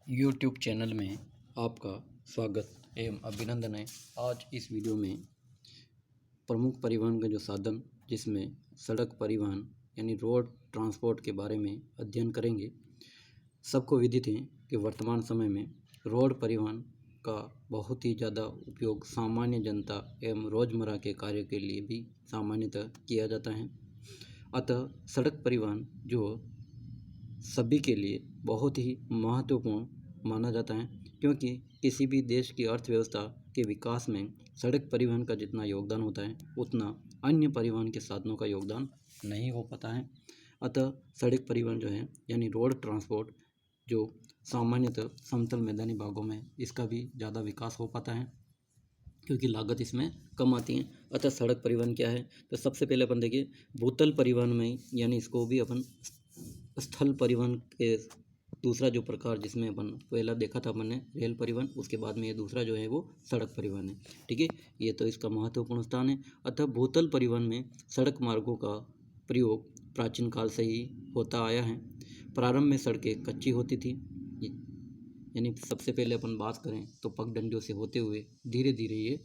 YouTube channel में आपका स्वागत एवं अभिनंदन है। आज इस वीडियो में प्रमुख परिवहन का जो साधन जिसमें सड़क परिवहन यानी रोड ट्रांसपोर्ट के बारे में अध्ययन करेंगे। सबको विदित है कि वर्तमान समय में रोड परिवहन का बहुत ही ज़्यादा उपयोग सामान्य जनता एवं रोज़मर्रा के कार्य के लिए भी सामान्यतः किया जाता है। अतः सड़क परिवहन जो सभी के लिए बहुत ही महत्वपूर्ण माना जाता है, क्योंकि किसी भी देश की अर्थव्यवस्था के विकास में सड़क परिवहन का जितना योगदान होता है उतना अन्य परिवहन के साधनों का योगदान नहीं हो पाता है। अतः सड़क परिवहन जो है यानी रोड ट्रांसपोर्ट जो सामान्यतः समतल मैदानी भागों में इसका भी ज़्यादा विकास हो पाता है, क्योंकि लागत इसमें कम आती है। अतः सड़क परिवहन क्या है, तो सबसे पहले अपन देखिए भूतल परिवहन में यानी इसको भी अपन स्थल परिवहन के दूसरा जो प्रकार जिसमें अपन पहला देखा था अपन ने रेल परिवहन, उसके बाद में ये दूसरा जो है वो सड़क परिवहन है। ठीक है, ये तो इसका महत्वपूर्ण स्थान है। अतः भूतल परिवहन में सड़क मार्गों का प्रयोग प्राचीन काल से ही होता आया है। प्रारंभ में सड़कें कच्ची होती थी, यानी सबसे पहले अपन बात करें तो पगडंडियों से होते हुए धीरे धीरे ये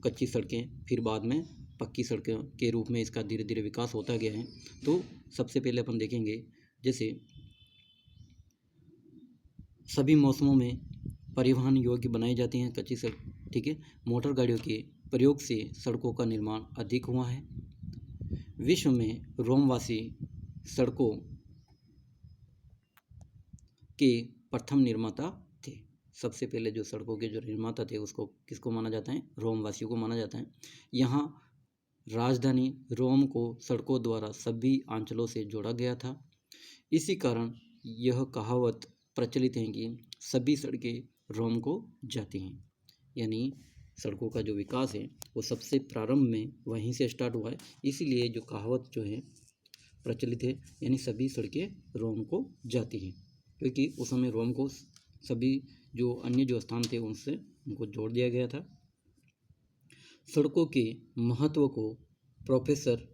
कच्ची सड़कें, फिर बाद में पक्की सड़कों के रूप में इसका धीरे धीरे विकास होता गया है। तो सबसे पहले अपन देखेंगे जैसे सभी मौसमों में परिवहन योग्य बनाई जाती हैं कच्ची सड़क। ठीक है, मोटर गाड़ियों के प्रयोग से सड़कों का निर्माण अधिक हुआ है। विश्व में रोमवासी सड़कों के प्रथम निर्माता थे। सबसे पहले जो सड़कों के जो निर्माता थे उसको किसको माना जाता है, रोमवासियों को माना जाता है। यहाँ राजधानी रोम को सड़कों द्वारा सभी अंचलों से जोड़ा गया था। इसी कारण यह कहावत प्रचलित है कि सभी सड़कें रोम को जाती हैं, यानी सड़कों का जो विकास है वो सबसे प्रारंभ में वहीं से स्टार्ट हुआ है। इसीलिए जो कहावत जो है प्रचलित है, यानी सभी सड़कें रोम को जाती हैं, क्योंकि उस समय रोम को सभी जो अन्य जो स्थान थे उनसे उनको जोड़ दिया गया था। सड़कों के महत्व को प्रोफेसर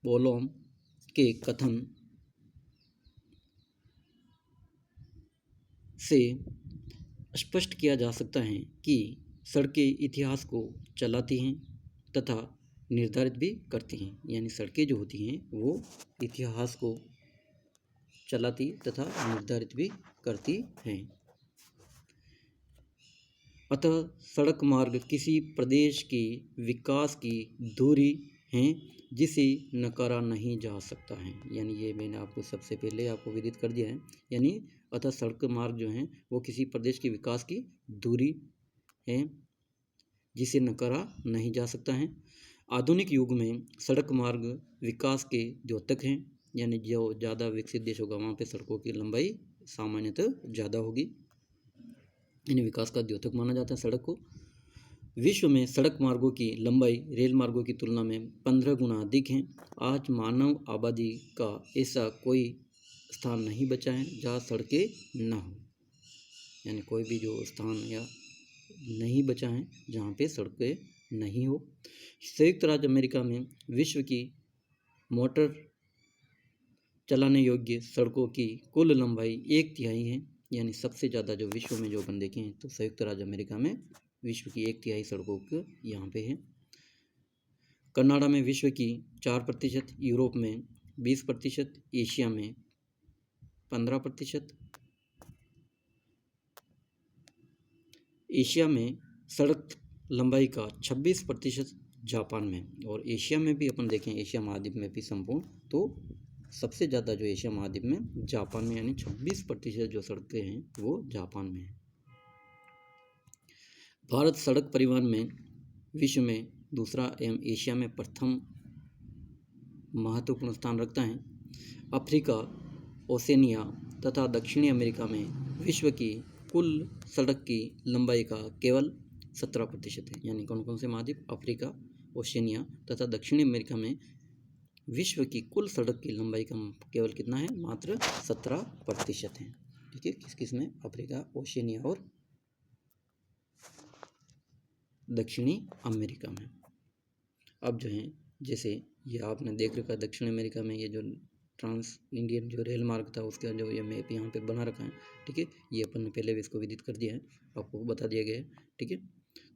बोलोम के कथन से स्पष्ट किया जा सकता है कि सड़कें इतिहास को चलाती हैं तथा निर्धारित भी करती हैं, यानी सड़कें जो होती हैं वो इतिहास को चलाती तथा निर्धारित भी करती हैं। अतः सड़क मार्ग किसी प्रदेश के विकास की धुरी हैं जिसे नकारा नहीं जा सकता है, यानी ये मैंने आपको सबसे पहले आपको विदित कर दिया है। यानी अतः सड़क मार्ग जो हैं वो किसी प्रदेश के विकास की धुरी है जिसे नकारा नहीं जा सकता है। आधुनिक युग में सड़क मार्ग विकास के द्योतक हैं, यानी जो ज़्यादा विकसित देश होगा वहाँ पे सड़कों की लंबाई सामान्यतः ज़्यादा होगी, यानी विकास का द्योतक माना जाता है सड़क को। विश्व में सड़क मार्गों की लंबाई रेल मार्गों की तुलना में 15 गुना अधिक है। आज मानव आबादी का ऐसा कोई स्थान नहीं बचा है जहाँ सड़कें न हो, यानी कोई भी जो स्थान या नहीं बचा है जहाँ पे सड़कें नहीं हो। संयुक्त राज्य अमेरिका में विश्व की मोटर चलाने योग्य सड़कों की कुल लंबाई 1/3 है, यानी सबसे ज़्यादा जो विश्व में जो अपन देखें तो संयुक्त राज्य अमेरिका में विश्व की 1/3 सड़कों के यहाँ पे है। कनाडा में विश्व की 4%, यूरोप में 20%, एशिया में 15%। एशिया में सड़क लंबाई का 26% जापान में, और एशिया में भी अपन देखें एशिया महाद्वीप में भी संपूर्ण तो सबसे ज़्यादा जो एशिया महाद्वीप में जापान में, यानी 26% जो सड़कें हैं वो जापान में है। भारत सड़क परिवहन में विश्व में दूसरा एवं एशिया में प्रथम महत्वपूर्ण स्थान रखता है। अफ्रीका, ओसेनिया तथा दक्षिणी अमेरिका में विश्व की कुल सड़क की लंबाई का केवल 17% है, यानी कौन कौन से महाद्वीप, अफ्रीका, ओशिनिया तथा दक्षिणी अमेरिका में विश्व की कुल सड़क की लंबाई का केवल कितना है, मात्र 17% है। ठीक है, किस किस में, अफ्रीका, ओशिनिया और दक्षिणी अमेरिका में। अब जो है जैसे ये आपने देख रखा है दक्षिण अमेरिका में ये जो ट्रांस इंडियन जो रेल मार्ग था उसका जो ये मैप यहाँ पे बना रखा है, ठीक है। ये अपन ने पहले भी इसको विदित कर दिया है, आपको बता दिया गया है, ठीक है।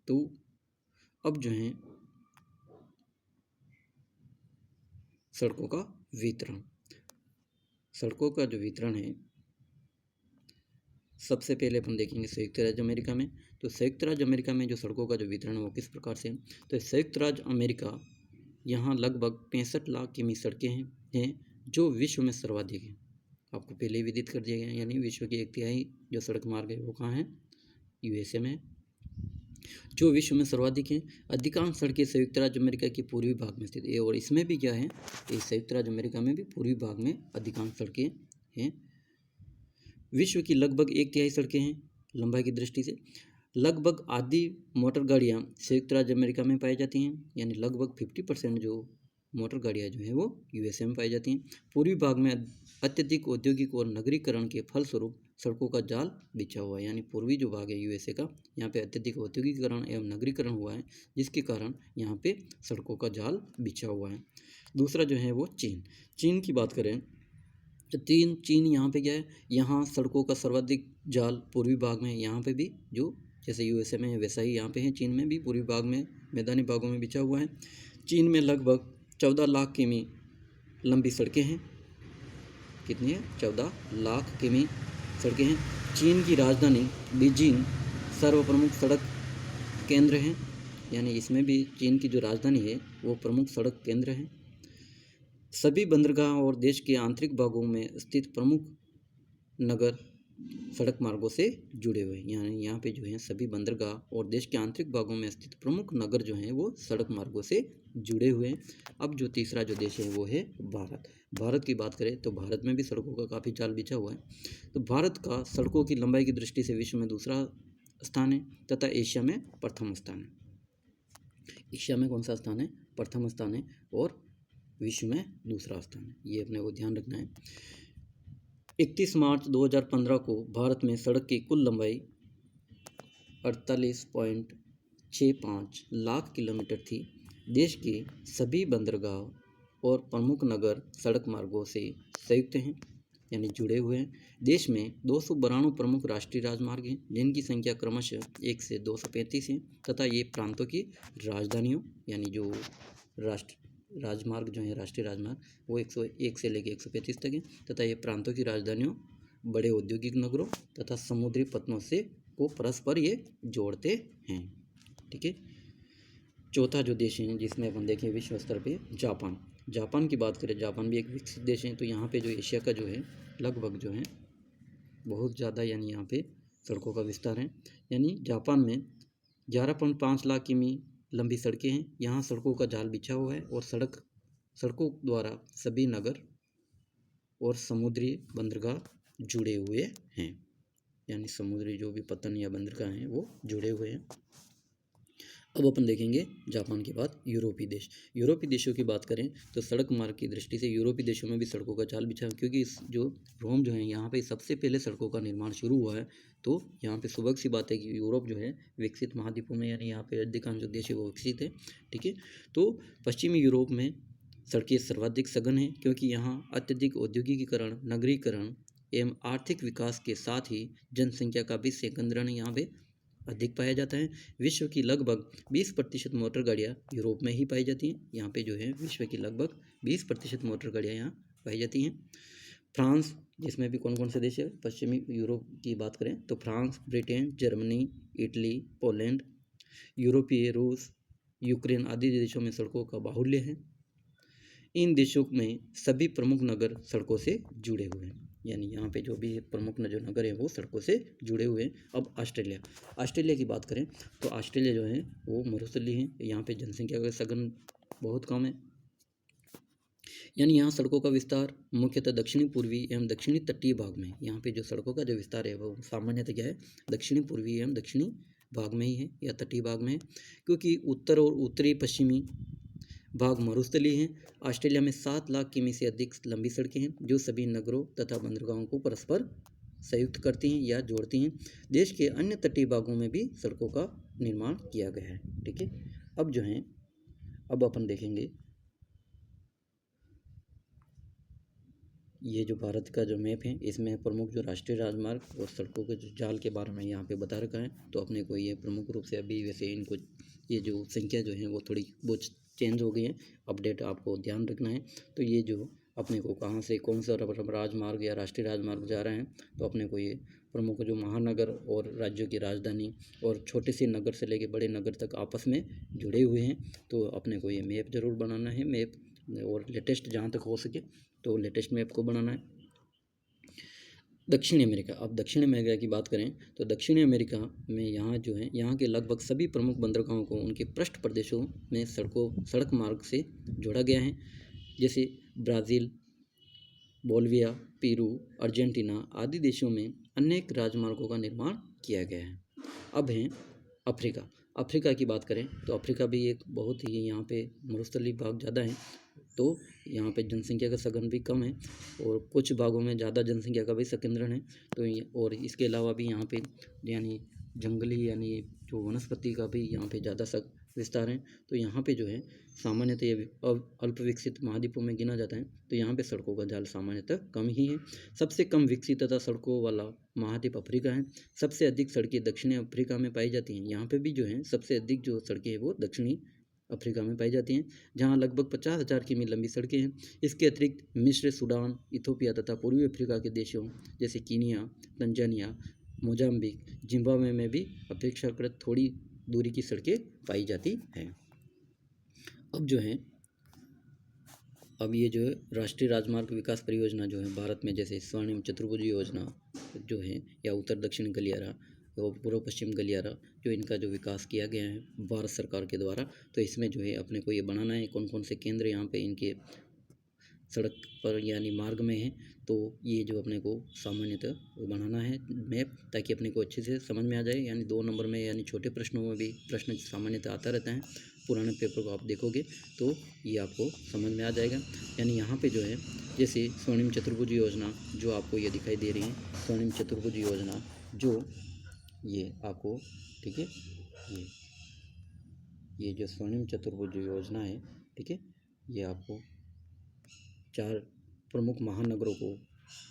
तो अब जो है सड़कों का वितरण, सड़कों का जो वितरण है सबसे पहले अपन देखेंगे संयुक्त राज्य अमेरिका में। तो संयुक्त राज्य अमेरिका में जो सड़कों का जो वितरण है वो किस प्रकार से है। तो संयुक्त राज्य अमेरिका यहाँ लगभग 65 लाख किमी सड़कें हैं जो विश्व में सर्वाधिक है। आपको पहले ही विदित कर दिया गया है, यानी विश्व की 1/3 जो सड़क मार्ग है वो कहाँ है, यूएसए में, जो विश्व में सर्वाधिक है। अधिकांश सड़कें संयुक्त राज्य अमेरिका के पूर्वी भाग में स्थित है, और इसमें भी क्या है, इस संयुक्त राज्य अमेरिका में भी पूर्वी भाग में अधिकांश सड़कें हैं। विश्व की लगभग 1/3 सड़कें हैं लंबाई की दृष्टि से। लगभग आधी मोटर गाड़ियाँ संयुक्त राज्य अमेरिका में पाई जाती हैं, यानी लगभग 50% जो मोटर गाड़ियाँ जो हैं वो यूएसए में पाई जाती हैं। पूर्वी भाग में अत्यधिक औद्योगिक और नगरीकरण के फलस्वरूप सड़कों का जाल बिछा हुआ है, यानी पूर्वी जो भाग है यूएसए का, यहाँ पे अत्यधिक औद्योगिकरण एवं नगरीकरण हुआ है, जिसके कारण यहाँ पे सड़कों का जाल बिछा हुआ है। दूसरा जो है वो चीन की बात करें तो चीन यहाँ पे क्या है, यहाँ सड़कों का सर्वाधिक जाल पूर्वी भाग में, यहाँ पे भी जो जैसे यूएसए में है वैसा ही यहाँ पे है, चीन में भी पूर्वी भाग में मैदानी भागों में बिछा हुआ है। चीन में लगभग 14 लाख किमी लंबी सड़कें हैं। कितनी है, 14 लाख किमी सड़कें हैं। चीन की राजधानी बीजिंग सर्वप्रमुख सड़क केंद्र है, यानी इसमें भी चीन की जो राजधानी है वो प्रमुख सड़क केंद्र है। सभी बंदरगाह और देश के आंतरिक भागों में स्थित प्रमुख नगर सड़क मार्गों से जुड़े हुए हैं, यानी यहाँ पे जो है सभी बंदरगाह और देश के आंतरिक भागों में स्थित प्रमुख नगर जो हैं वो सड़क मार्गों से जुड़े हुए हैं। अब जो तीसरा जो देश है वो है भारत की बात करें तो भारत में भी सड़कों का काफ़ी जाल बिछा हुआ है। तो भारत का सड़कों की लंबाई की दृष्टि से विश्व में दूसरा स्थान है तथा एशिया में प्रथम स्थान है। एशिया में कौन सा स्थान है, प्रथम स्थान है, और विश्व में दूसरा स्थान है, ये अपने को ध्यान रखना है। 31 मार्च 2015 को भारत में सड़क की कुल लंबाई 48.65 लाख किलोमीटर थी। देश के सभी बंदरगाह और प्रमुख नगर सड़क मार्गों से संयुक्त हैं, यानी जुड़े हुए हैं। देश में 292 प्रमुख राष्ट्रीय राजमार्ग हैं, जिनकी संख्या क्रमशः 1 से 235 है, तथा ये प्रांतों की राजधानियों, यानी जो राजमार्ग जो है राष्ट्रीय राजमार्ग वो 101 से लेकर 135 तक है, तथा ये प्रांतों की राजधानियों, बड़े औद्योगिक नगरों तथा समुद्री पत्तनों से को परस्पर ये जोड़ते हैं, ठीक है। चौथा जो देश है जिसमें अपन देखें विश्व स्तर पे, जापान की बात करें, जापान भी एक विकसित देश है। तो यहाँ पे जो एशिया का जो है लगभग जो है बहुत ज़्यादा, यानी यहाँ पे सड़कों का विस्तार है, यानी जापान में 11.5 लाख किमी लंबी सड़कें हैं। यहाँ सड़कों का जाल बिछा हुआ है और सड़कों द्वारा सभी नगर और समुद्री बंदरगाह जुड़े हुए हैं, यानी समुद्री जो भी पत्तन या बंदरगाह हैं वो जुड़े हुए हैं। अब अपन देखेंगे जापान के बाद यूरोपीय देशों की बात करें तो सड़क मार्ग की दृष्टि से यूरोपीय देशों में भी सड़कों का जाल बिछा है, क्योंकि इस जो रोम जो है यहाँ पे सबसे पहले सड़कों का निर्माण शुरू हुआ है। तो यहाँ पे सुबह सी बात है कि यूरोप जो है विकसित महाद्वीपों में, यानी यहाँ पे अधिकांश जो देश है वो विकसित है, ठीक है। तो पश्चिमी यूरोप में सड़कें सर्वाधिक सघन हैं, क्योंकि यहाँ अत्यधिक औद्योगिकीकरण, नगरीकरण एवं आर्थिक विकास के साथ ही जनसंख्या का भी संकेंद्रण यहाँ पे अधिक पाया जाता है। विश्व की लगभग 20% मोटर गाड़ियाँ यूरोप में ही पाई जाती हैं। यहाँ पे जो है विश्व की लगभग 20% मोटर गाड़ियाँ यहाँ पाई जाती हैं। फ्रांस, जिसमें भी कौन कौन से देश है पश्चिमी यूरोप की बात करें तो France, Britain, Germany, Italy, Poland, यूरोपीय रूस, यूक्रेन आदि देशों में सड़कों का बाहुल्य है। इन देशों में सभी प्रमुख नगर सड़कों से जुड़े हुए हैं, यानी यहाँ पे जो भी प्रमुख जो नगर हैं वो सड़कों से जुड़े हुए हैं। अब ऑस्ट्रेलिया की बात करें तो ऑस्ट्रेलिया जो है वो मरुस्थलीय है, यहाँ पे जनसंख्या का सघन बहुत कम है, यानी यहाँ सड़कों का विस्तार मुख्यतः दक्षिणी पूर्वी एवं दक्षिणी तटीय भाग में। यहाँ पे जो सड़कों का जो विस्तार है वो सामान्यतः क्या है, दक्षिणी पूर्वी एवं दक्षिणी भाग में ही है या तटीय भाग में है, क्योंकि उत्तर और उत्तरी पश्चिमी भाग मरुस्थलीय हैं। ऑस्ट्रेलिया में 7 लाख किमी से अधिक लंबी सड़कें हैं, जो सभी नगरों तथा बंदरगाहों को परस्पर संयुक्त करती हैं या जोड़ती हैं। देश के अन्य तटीय भागों में भी सड़कों का निर्माण किया गया है, ठीक है। अब जो है अब अपन देखेंगे ये जो भारत का जो मैप है इसमें प्रमुख जो राष्ट्रीय राजमार्ग और सड़कों के जो जाल के बारे में यहाँ पे बता रखा है। तो अपने को ये प्रमुख रूप से अभी वैसे इनको ये जो संख्या जो है वो थोड़ी बहुत चेंज हो गई है, अपडेट आपको ध्यान रखना है। तो ये जो अपने को कहाँ से कौन सा राजमार्ग या राष्ट्रीय राजमार्ग जा रहे हैं, तो अपने को ये प्रमुख जो महानगर और राज्यों की राजधानी और छोटे से नगर से लेके बड़े नगर तक आपस में जुड़े हुए हैं। तो अपने को ये मैप ज़रूर बनाना है, मैप और लेटेस्ट जहाँ तक हो सके तो लेटेस्ट मैप को बनाना है। दक्षिण अमेरिका, अब दक्षिण अमेरिका की बात करें तो दक्षिणी अमेरिका में यहाँ जो है यहाँ के लगभग सभी प्रमुख बंदरगाहों को उनके पृष्ठ प्रदेशों में सड़क मार्ग से जोड़ा गया है। जैसे ब्राज़ील, बोलिविया, पेरू, अर्जेंटीना आदि देशों में अनेक राजमार्गों का निर्माण किया गया है। अब हैं अफ्रीका। अफ्रीका की बात करें तो अफ्रीका भी एक बहुत ही यहाँ पे मरुस्थलीय भाग ज़्यादा है, तो यहाँ पे जनसंख्या का सघन भी कम है और कुछ भागों में ज़्यादा जनसंख्या का भी संकेंद्रण है। तो और इसके अलावा भी यहाँ पे यानी जंगली यानी जो वनस्पति का भी यहाँ पे ज़्यादा विस्तार है। तो यहाँ पे जो है सामान्यतः ये अल्प विकसित महाद्वीपों में गिना जाता है। तो यहाँ पे सड़कों का जाल सामान्यतः कम ही है। सबसे कम विकसित तथा सड़कों वाला महाद्वीप अफ्रीका है। सबसे अधिक सड़कें दक्षिणी अफ्रीका में पाई जाती हैं। यहाँ पे भी जो है सबसे अधिक जो सड़कें हैं वो दक्षिणी अफ्रीका में पाई जाती हैं, जहाँ लगभग 50,000 किमी लंबी सड़कें हैं। इसके अतिरिक्त मिस्र, सूडान, इथोपिया तथा पूर्वी अफ्रीका के देशों जैसे कीनिया, तंजानिया, मोजाम्बिक, जिम्बाब्वे में भी अपेक्षाकृत थोड़ी दूरी की सड़कें पाई जाती हैं। अब जो है अब ये जो है राष्ट्रीय राजमार्ग विकास परियोजना जो है भारत में, जैसे स्वर्णिम चतुर्भुज योजना जो है या उत्तर दक्षिण गलियारा और पूर्व पश्चिम गलियारा, जो इनका जो विकास किया गया है भारत सरकार के द्वारा, तो इसमें जो है अपने को ये बनाना है कौन कौन से केंद्र यहाँ पे इनके सड़क पर यानी मार्ग में है। तो ये जो अपने को सामान्यतः बनाना है मैप, ताकि अपने को अच्छे से समझ में आ जाए। यानी 2 नंबर में यानी छोटे प्रश्नों में भी प्रश्न सामान्यतः आता रहता है। पुराने पेपर को आप देखोगे तो ये आपको समझ में आ जाएगा। यानी यहाँ पे जो है जैसे स्वर्णिम चतुर्भुज योजना जो आपको ये दिखाई दे रही है, स्वर्णिम चतुर्भुज योजना जो ये आपको ठीक है, ये जो स्वर्णिम चतुर्भुज योजना है ठीक है, ये आपको 4 प्रमुख महानगरों को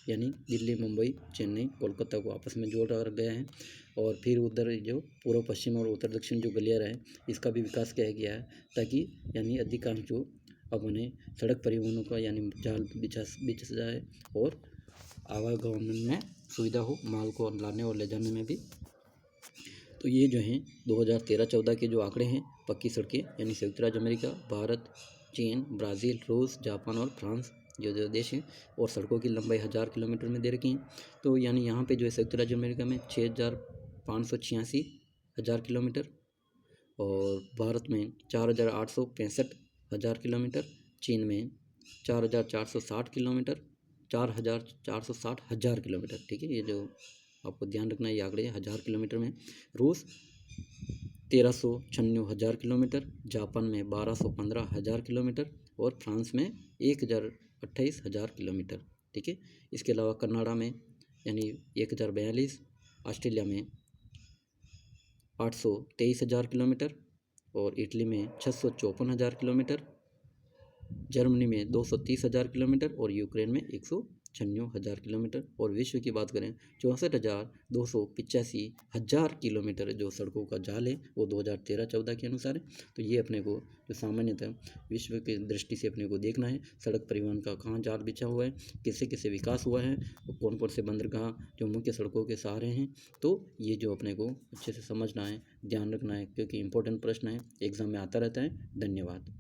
यानी दिल्ली, मुंबई, चेन्नई, कोलकाता को आपस में जोड़ गया है। और फिर उधर जो पूर्व पश्चिम और उत्तर दक्षिण जो गलियारा है इसका भी विकास किया गया है, ताकि यानी अधिकांश जो अब उन्हें सड़क परिवहनों का यानी जाल बिछ जाए और आवागमन में सुविधा हो, माल को लाने और ले जाने में भी। तो ये जो हैं 2013-14 के जो आंकड़े हैं पक्की सड़कें यानी संयुक्त राज्य अमेरिका, भारत, चीन, ब्राज़ील, रूस, जापान और फ्रांस जो देश हैं, और सड़कों की लंबाई 1000 किलोमीटर में दे रखी हैं। तो यानी यहाँ पे जो है संयुक्त राज्य अमेरिका में 6,586 हज़ार किलोमीटर और भारत में 4,865 हज़ार किलोमीटर, चीन में 4,460 किलोमीटर, 4,460 हज़ार किलोमीटर ठीक है। ये जो आपको ध्यान रखना है ये आंकड़े 1000 किलोमीटर में। रूस 1396 हज़ार किलोमीटर, जापान में 1215 हज़ार किलोमीटर और फ्रांस में 1028 हज़ार किलोमीटर ठीक है। इसके अलावा कनाडा में यानी 1042, ऑस्ट्रेलिया में 823 हज़ार किलोमीटर और इटली में 654 हज़ार किलोमीटर, जर्मनी में 230 हज़ार किलोमीटर और यूक्रेन में 196 हज़ार किलोमीटर। और विश्व की बात करें 64,285 हज़ार किलोमीटर जो सड़कों का जाल है वो 2013-14 के अनुसार है। तो ये अपने को जो सामान्यतः विश्व की दृष्टि से अपने को देखना है सड़क परिवहन का कहाँ जाल बिछा हुआ है, किससे किससे विकास हुआ है और कौन कौन से बंदरगाह जो मुख्य सड़कों के सहारे हैं। तो ये जो अपने को अच्छे से समझना है, ध्यान रखना है, क्योंकि इंपॉर्टेंट प्रश्न है, एग्जाम में आता रहता है। धन्यवाद।